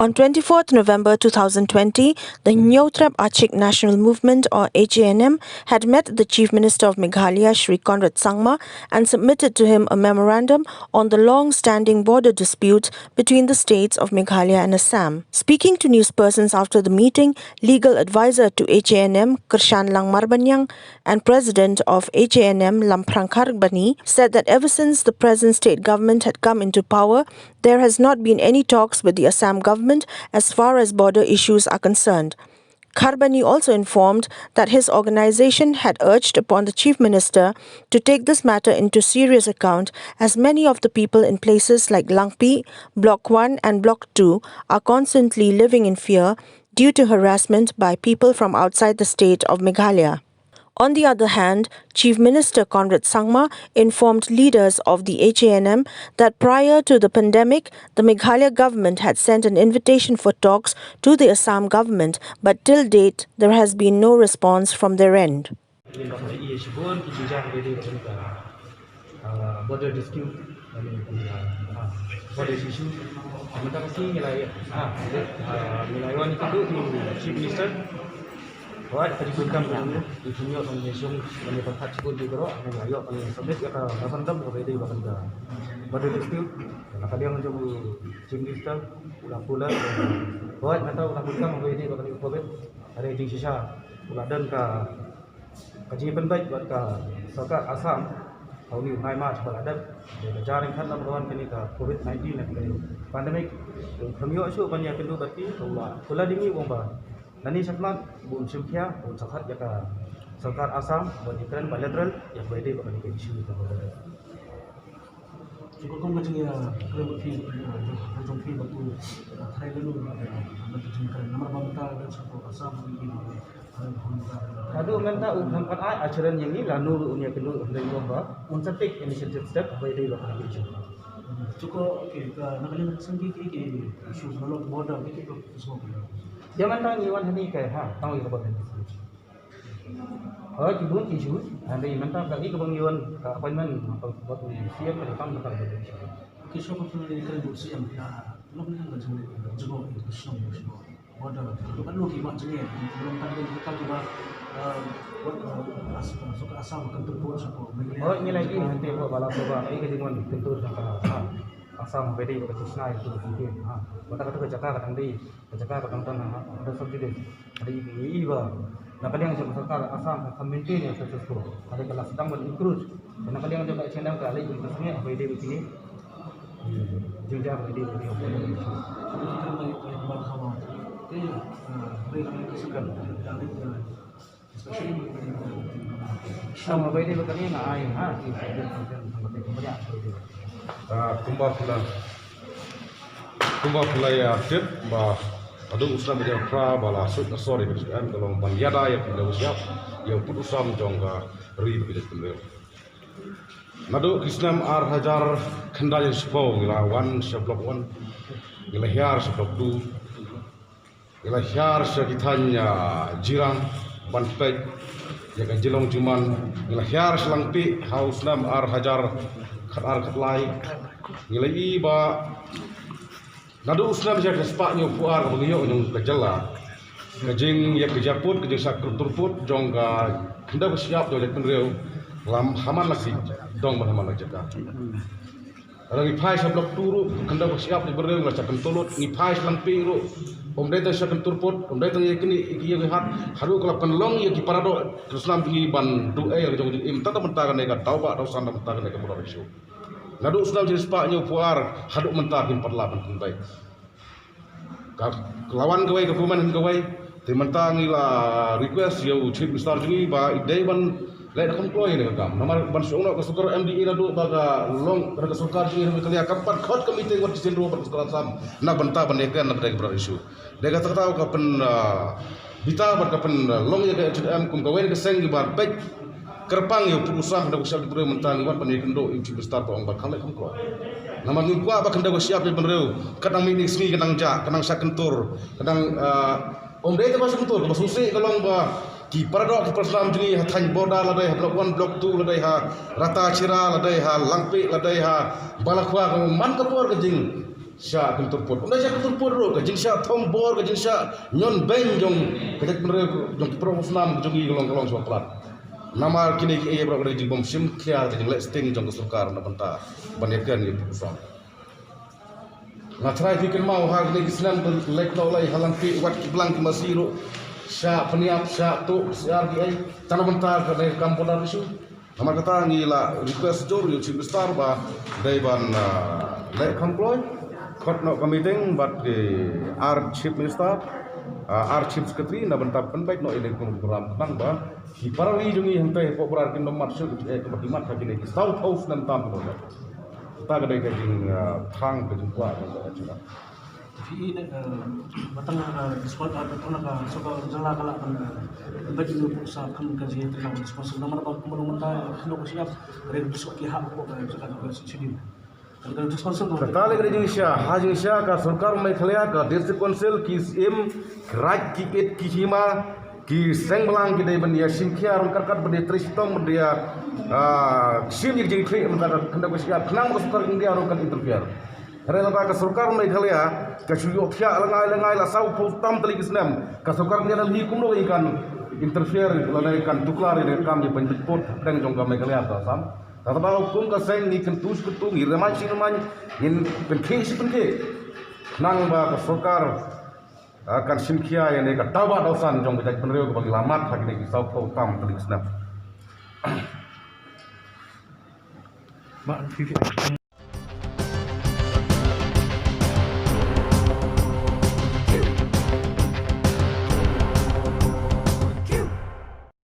On 24th November 2020, the Nyotrap Achik National Movement or HANM had met the Chief Minister of Meghalaya Shri Conrad Sangma and submitted to him a memorandum on the long-standing border dispute between the states of Meghalaya and Assam. Speaking to newspersons after the meeting, legal advisor to HANM Kershan Lang Marbanyang and president of HANM Lamprang Kharbani said that ever since the present state government had come into power, there has not been any talks with the Assam government as far as border issues are concerned. Kharbani also informed that his organization had urged upon the Chief Minister to take this matter into serious account, as many of the people in places like Langpi, Block 1 and Block 2 are constantly living in fear due to harassment by people from outside the state of Meghalaya. On the other hand, Chief Minister Conrad Sangma informed leaders of the HANM that prior to the pandemic, the Meghalaya government had sent an invitation for talks to the Assam government, but till date, there has been no response from their end. Border dispute border issue kita kasi nilaiwan itu di Chief Minister buat peributkan dulu di dunia organisasi yang berhak cikgu di bawah mengayo paling sampai ke kapan berbeda bahkan ke border dispute maka dia mencoba Chief Minister ulang-ulang buat atau ulang-ulang berbeda bahkan ke COVID ada di sisa ulang dan ke kajian baik buat ke Sarkar Assam tahun ini Mai Mac berada di jaring kan lawan kini ke COVID-19 dan pandemik kami isu banyak kedua berarti pula dini bomba nani saklat bun sumkia bun sakhat jaka Sarkar Assam berikan bilateral yang berbeda bahkan ke isu itu cukup kau macam ya kalau fi macam fi batu try dulu nanti jengkar nama bangta dan Sarkar Assam ini Aduh, menta tempat ajaran yang ini lalu unia kedua dari lomba, untuk take initiative step apa itu yang akan dilakukan. Cukup, okay, nak kalian sendiri ke isu sebelum border itu semua. Dia menta ngiwan ini kayak tahu yang kebagian itu. Oh, kibun isu, hari menta lagi kebagian appointment buat siap datang datang dari isu. Okay, so kalau kita kerja siap, nak kalian macam juga itu semua. Border itu kan lagi macam ni belum tadi kita coba masuk Assam akan terpuruk oh ini lagi nanti buat balap coba ini kejengan tentu sampai Assam beda pada Krishna itu mungkin mata kata kecaka kadang di kecaka kadang tanah ada subjek ada ini bah nak kalian yang Sarkar Assam akan maintain yang successful ada kelas sedang berimprove nak kalian yang nak channel kali ini sebenarnya beda begini juga beda begini kita mai berkhawat mereka suka sama beda begini nak air kumba pulai aktif bah adung usam dia pra bala sorry kan kalau bangyada ya pindah usiap yang putusam jongga ri begitu kembali nadu Krisnam ar hajar khanda yang sepau ngelawan seblok 1 ngelahiar seblok 2 ngelahiar sekitanya jirang bantai jaga jelong cuman ngelahiar selangpi hausnam ar hajar khatar khatlai ngelai ba nadu usnam jaga sepak puar bengiyo nyong kejala kejing ya kejaput kejing sakur turput jongga kenda bersiap jong jakan reu lam haman lagi dong haman lagi jaga orang ipai seblok turu kenda bersiap di bereu ngacakan tulut ipai selangpi ru Omdai tu syakam turput, omdai tu yakini ia lihat haru kalau penlong ia kiparado terus nampi ban du air jong im tata mentakan nega tauba atau sanda mentakan nega murah isu. Nadu sudah jadi sepaknya puar haduk mentakin perlapan baik. Lawan gawai kefuman gawai, tementang ila request yau Chief Minister jungi ba idai ban lain akan keluar ini kam. Nama ban suong nak kesukar MDE nadu baga long pada kesukar jungi kami kalian kapan khot komite buat di sendiri buat kesukar sam. Nak bantah bandekan nak dari murah isu. Dega tak tahu kapan bita bar kapan long ya ke HDM kum kawai ke seng di bar baik kerpang ya pusam pada usia di buru mentang wan pandai kendo im Chief Minister pa ong bar khalai kam keluar. Nama ngukwa ba kenda siap di penreu kadang mini sni kadang ja kadang sakentur kadang omdai tu masuk kentur masuk susi kalau ba ki paradok ki persam jini hathan boda ladai block 1 block 2 ladai ha rata cira ladai ha langpi ladai ha balakwa man kapur ke jing sya kum turput unda sya turput ro ka jing sya thombor ka jing sya nyon ben jong ka jak mere jong profesional jong i golong so plat nama kini ki e bro ka jing bom sim kya ka jing le sting jong sarkar na banta banyakan ni pusam na try fikir mau hal ni islam lek no lai halang pi wat ki blang ki masiro sya peniap sya tu sya ki ai tanah banta ka ne kampung isu nama kata ngila request jor yo chief star ba dai ban lek kamploi kot no meeting but our chief minister our chief secretary na banta penbaik no ini program tang ba hi parali jungi hente popular kin nomor su ke mat ka kini south house nan tam ko ta ga dai ka jing thang ke jing kwa ko cha Tapi ini batang sport batang soal jala kala bagi pusat kajian tentang sponsor nama apa kemudian hendak siap dari besok pihak apa sekarang bersedia. Kalau sponsor kata lagi jing sya hajing sya ka sarkar Meghalaya ka district council ki im raj ki ket ki hima ki senglang ki dai bandia simkhia ron karkat bandia tristom bandia sim jing kri mentara hendak siap kenang ko sarkar india ron kan interfere Rela ka sarkar Meghalaya ka suyo pia langai la sau tam tali kisnam ka sarkar ni dal hi kumno ikan interfere la ikan tuklar ni kam ni penjepot dang jong ka Meghalaya ta sam ta ba hukum ka seng ni kentus ketu ni ramai sing in penke nang ba ka sarkar akan simkhia yang ka tawa dosan jong ka penreo ka bagi lamat hak ni sau tam tali kisnam Mak